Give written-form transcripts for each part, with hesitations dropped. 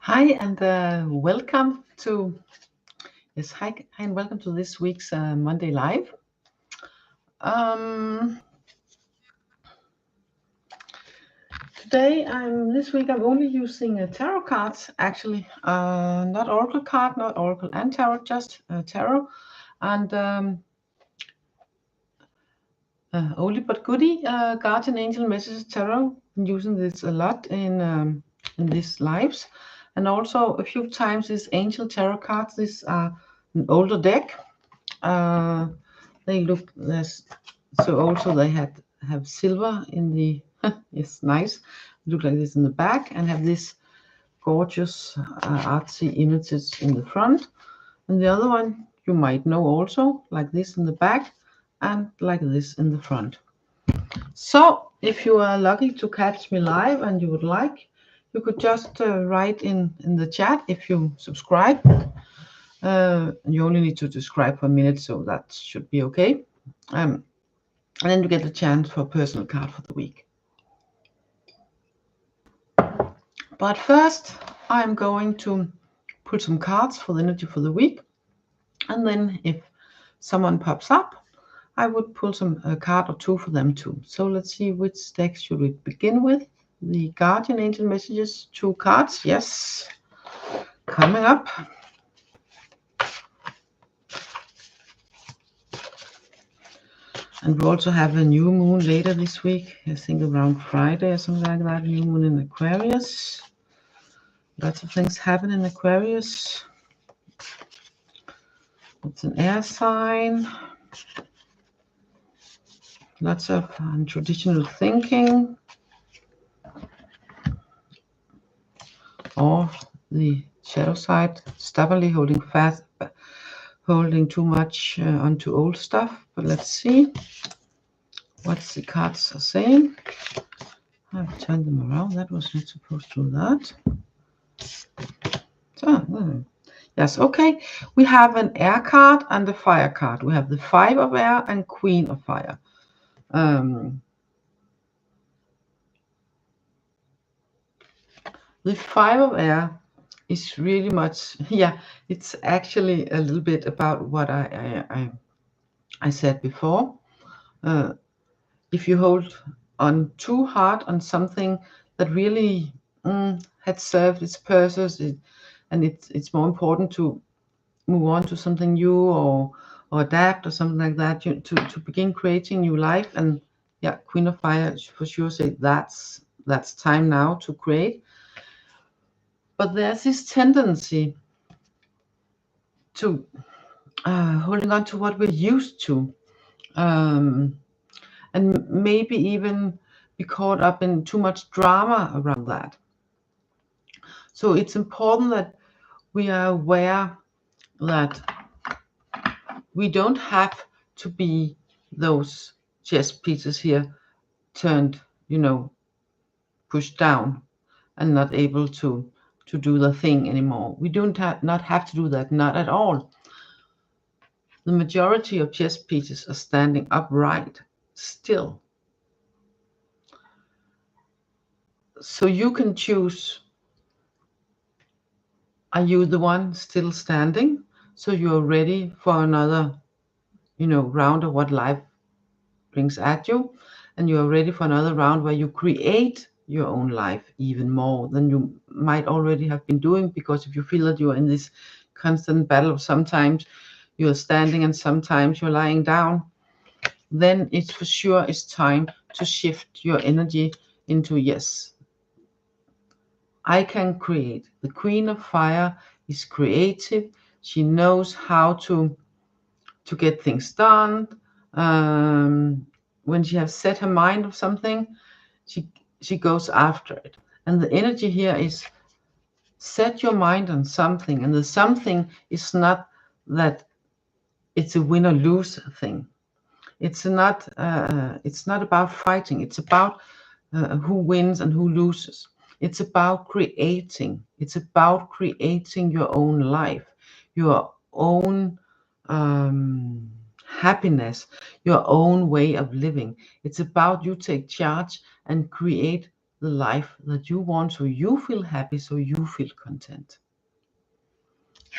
Hi and welcome to hi and welcome to this week's Monday Live. Today this week I'm only using tarot cards, actually, not Oracle card, not Oracle and tarot, just tarot, and oldie but goodie Guardian Angel Messages Tarot. I'm using this a lot in these lives, and also a few times these Angel Tarot cards. These are an older deck. They look less, so also they have silver in the it's nice, look like this in the back, and have this gorgeous artsy images in the front. And the other one you might know also, like this in the back and like this in the front. So if you are lucky to catch me live and you would like, you could just write in the chat if you subscribe. You only need to subscribe for a minute, so that should be okay. And then you get a chance for a personal card for the week. But first, I'm going to pull some cards for the energy for the week. And then if someone pops up, I would pull some a card or two for them too. So let's see, which deck should we begin with? The Guardian Angel Messages, 2 cards. Yes, coming up. And we also have a new moon later this week, I think around Friday or something like that, new moon in Aquarius. Lots of things happen in Aquarius. It's an air sign. Lots of traditional thinking. Or the shadow side, stubbornly holding fast, holding too much onto old stuff. But let's see what the cards are saying. I've turned them around. That was not supposed to do that. So, yes, okay. We have an air card and a fire card. We have the 5 of air and Queen of fire. The 5 of air is really much, yeah, it's actually a little bit about what I said before. If you hold on too hard on something that really had served its purpose, and it's more important to move on to something new or adapt or something like that, to begin creating new life. And yeah, Queen of Fire for sure say that's time now to create. But there's this tendency to holding on to what we're used to, and maybe even be caught up in too much drama around that. So it's important that we are aware that we don't have to be those chess pieces here turned, pushed down and not able to do the thing anymore. We don't not have to do that, not at all. The majority of chess pieces are standing upright still. So you can choose, are you the one still standing? So you're ready for another, round of what life brings at you. And you're ready for another round where you create your own life even more than you might already have been doing. Because if you feel that you're in this constant battle of sometimes you're standing and sometimes you're lying down, then it's for sure it's time to shift your energy into, yes, I can create. The Queen of Fire is creative. She knows how to get things done. When she has set her mind of something, she goes after it. And the energy here is set your mind on something, and the something is not that it's a win or lose thing. It's not about fighting. It's about who wins and who loses. It's about creating. It's about creating your own life, your own happiness, your own way of living. It's about you take charge and create the life that you want, so you feel happy, so you feel content.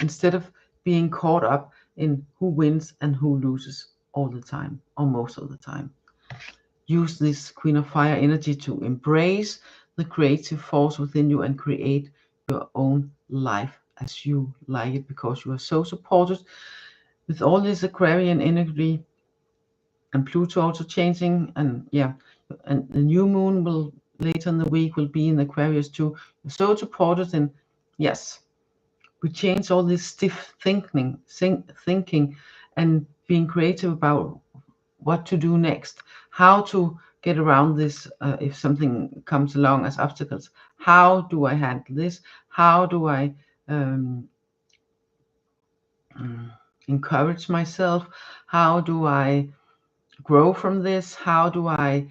Instead of being caught up in who wins and who loses all the time, or most of the time. Use this Queen of Fire energy to embrace the creative force within you and create your own life as you like it, because you are so supported with all this Aquarian energy and Pluto also changing. And yeah, and the new moon will later in the week will be in Aquarius too. You're so supported, and yes, we change all this stiff thinking and being creative about what to do next, how to get around this if something comes along as obstacles. How do I handle this? How do I encourage myself? How do I grow from this? How do I,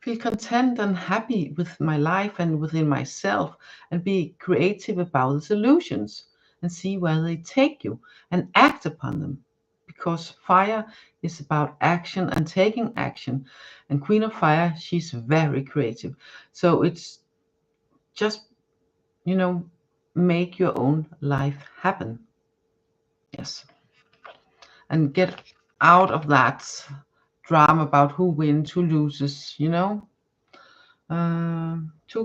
feel content and happy with my life and within myself, and be creative about the solutions and see where they take you and act upon them? Because fire is about action and taking action. And Queen of Fire, she's very creative. So it's just, make your own life happen. Yes. And get out of that drama about who wins, who loses, 2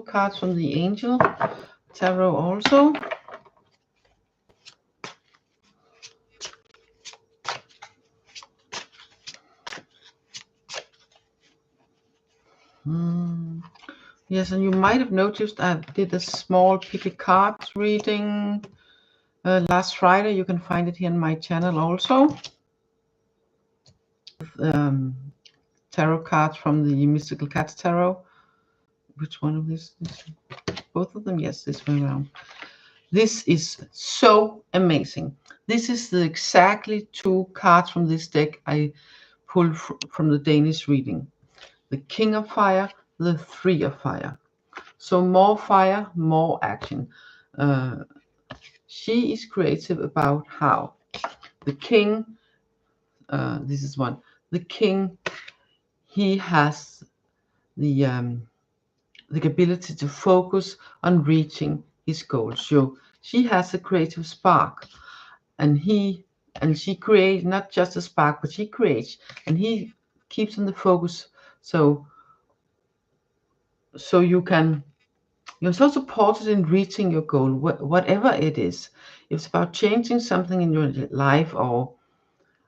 cards from the Angel Tarot also. Yes, and you might have noticed I did a small picky cards reading last Friday. You can find it here on my channel also. Tarot cards from the Mystical Cats Tarot. Which one of these? Both of them? Yes, this way around. This is so amazing. This is the exactly 2 cards from this deck I pulled from the Danish reading. The King of Fire, the 3 of Fire. So more fire, more action. She is creative about how. The King, this is one. The King, he has the ability to focus on reaching his goals. So she has a creative spark, and she creates not just a spark, but she creates, and he keeps on the focus. So you're so supported in reaching your goal, whatever it is. If it's about changing something in your life, or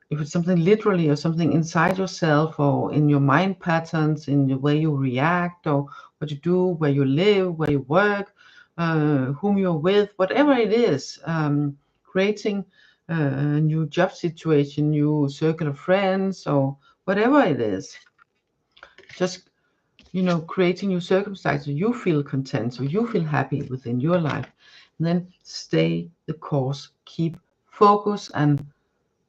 if it's something literally, or something inside yourself, or in your mind patterns, in the way you react, or what you do, where you live, where you work, whom you're with, whatever it is, creating a new job situation, new circle of friends, or whatever it is, just creating new circumstances so you feel content, so you feel happy within your life. And then stay the course, keep focus, and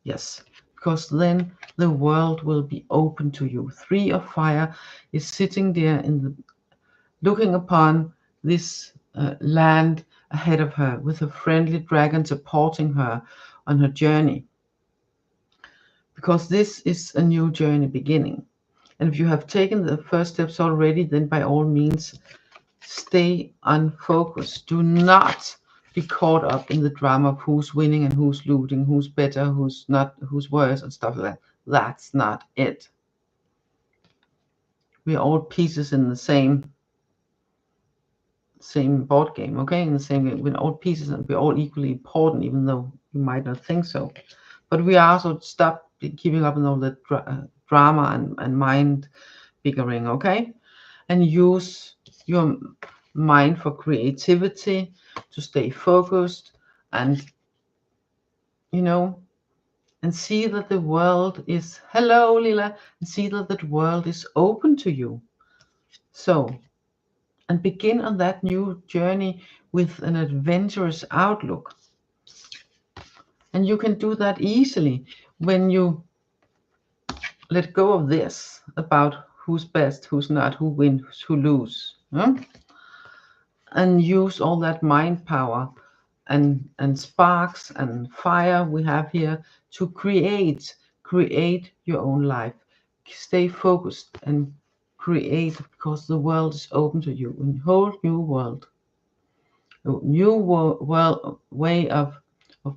yes, because then the world will be open to you. 3 of Fire is sitting there looking upon this land ahead of her, with a friendly dragon supporting her on her journey, because this is a new journey beginning. And if you have taken the first steps already, then by all means stay unfocused. Do not be caught up in the drama of who's winning and who's losing, who's better, who's not, who's worse, and stuff like that. That's not it. We're all pieces in the same board game, okay? In the same game, we're all pieces, and we're all equally important, even though you might not think so. But we also stop keeping up in all the drama and mind bickering, okay? And use your mind for creativity, to stay focused, and and see that the world is, hello Lila, and see that the world is open to you. So, and begin on that new journey with an adventurous outlook. And you can do that easily when you let go of this about who's best, who's not, who wins, who loses, and use all that mind power and sparks and fire we have here to create your own life. Stay focused and create, because the world is open to you, a whole new world, a new way of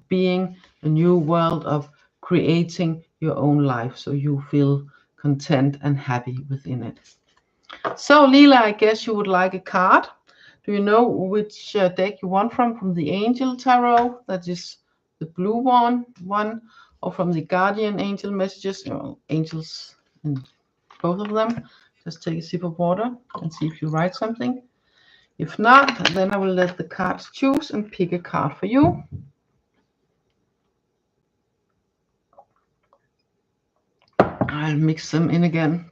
being, a new world of creating your own life, so you feel content and happy within it. So Leela, I guess you would like a card. Do you know which deck you want from the Angel Tarot, that is the blue one, or from the Guardian Angel Messages? Angels in both of them. Just take a sip of water and see if you write something. If not, then I will let the cards choose and pick a card for you. I'll mix them in again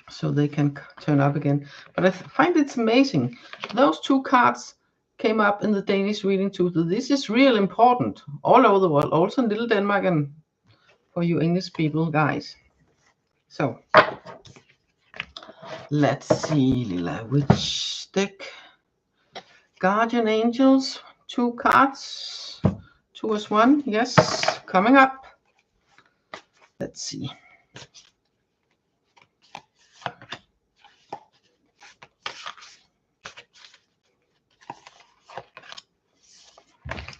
so they can turn up again. But I find it's amazing. Those two cards came up in the Danish reading too. This is real important all over the world, also in Little Denmark and for you English people, guys. So let's see, Lila, which deck? Guardian Angels, 2 cards, 2 as 1, yes, coming up. Let's see.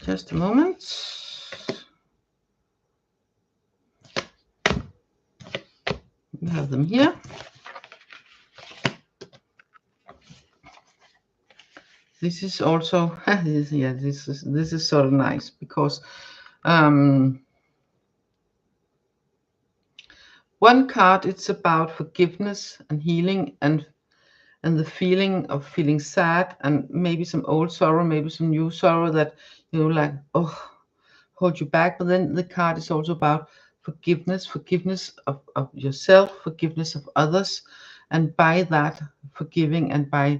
Just a moment. We have them here. This is also this is sort of nice because one card, it's about forgiveness and healing and the feeling of feeling sad and maybe some old sorrow, maybe some new sorrow that like hold you back. But then the card is also about forgiveness of yourself, forgiveness of others, and by that forgiving and by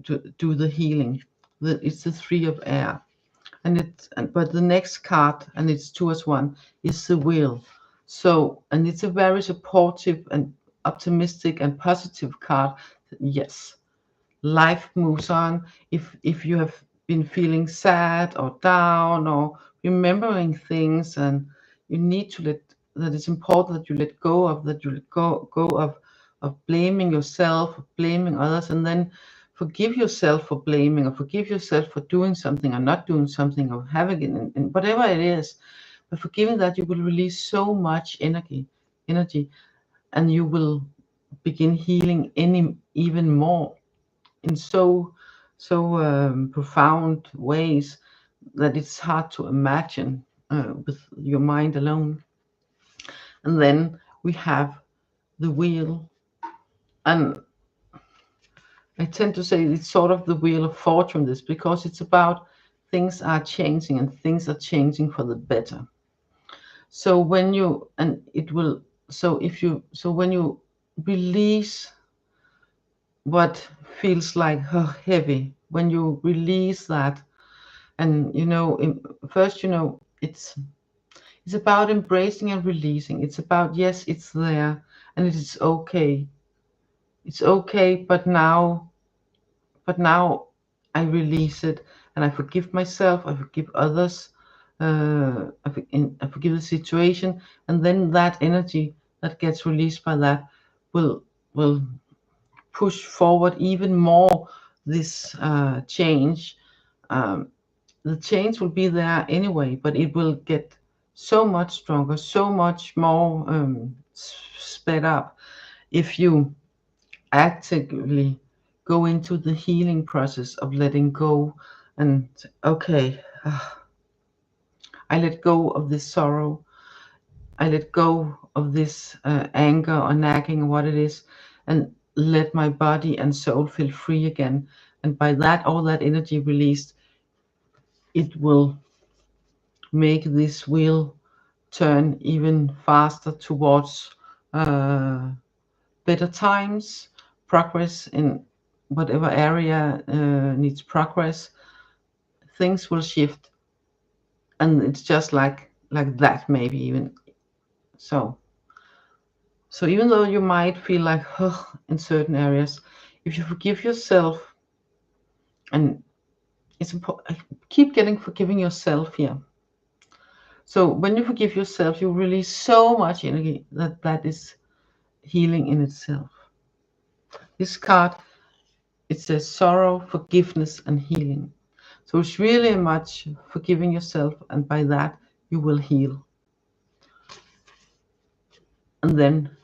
to do the healing. It's the 3 of air, but the next card, and it's 2 as 1, is the wheel. So, and it's a very supportive and optimistic and positive card. Yes, life moves on. If you have been feeling sad or down or remembering things, and you need to that it's important that you let go of that, you let go of blaming yourself, of blaming others, and then forgive yourself for blaming, or forgive yourself for doing something or not doing something, or having it in whatever it is. But forgiving that, you will release so much energy, and you will begin healing even more in so profound ways that it's hard to imagine with your mind alone. And then we have the wheel, and I tend to say it's sort of the wheel of fortune, this, because it's about things are changing and things are changing for the better. So when you, and it will, so when you release what feels like heavy, when you release that, and first, it's about embracing and releasing. It's about, yes, it's there and it is okay. It's okay, but now I release it and I forgive myself, I forgive others, I forgive the situation, and then that energy that gets released by that will push forward even more this change. The change will be there anyway, but it will get so much stronger, so much more sped up if you actively go into the healing process of letting go and okay, I let go of this sorrow, I let go of this anger or nagging, what it is, and let my body and soul feel free again. And by that, all that energy released, it will make this wheel turn even faster towards better times, progress in whatever area needs progress. Things will shift, and it's just like that, maybe even. So even though you might feel like in certain areas, if you forgive yourself, and it's important, keep forgiving yourself here. So when you forgive yourself, you release so much energy that is healing in itself. This card, it says sorrow, forgiveness, and healing. So it's really much forgiving yourself, and by that you will heal. And then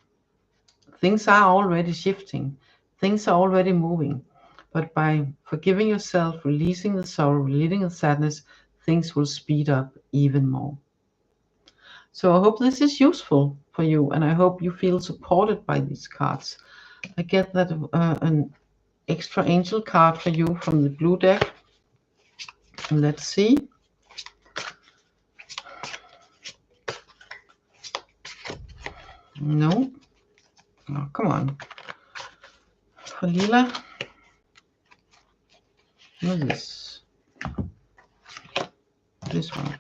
things are already shifting. Things are already moving. But by forgiving yourself, releasing the sorrow, releasing the sadness, things will speed up even more. So I hope this is useful for you, and I hope you feel supported by these cards. I get that an extra angel card for you from the blue deck. Let's see. No. Oh, come on. For Lila. What is this one?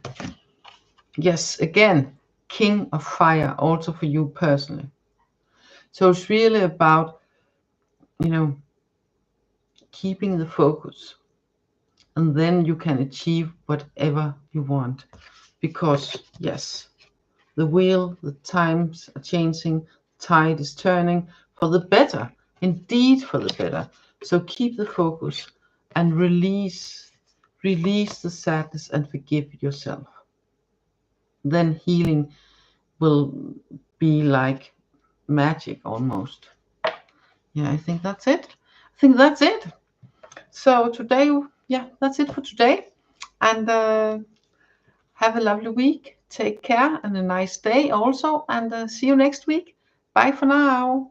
Yes, again, King of Fire, also for you personally. So it's really about, keeping the focus, and then you can achieve whatever you want. Because, yes, the wheel, the times are changing, tide is turning for the better, indeed for the better. So keep the focus and release the sadness and forgive yourself. Then healing will be like magic almost. Yeah, I think that's it. So today, yeah, that's it for today. And have a lovely week. Take care and a nice day also. And see you next week. Bye for now.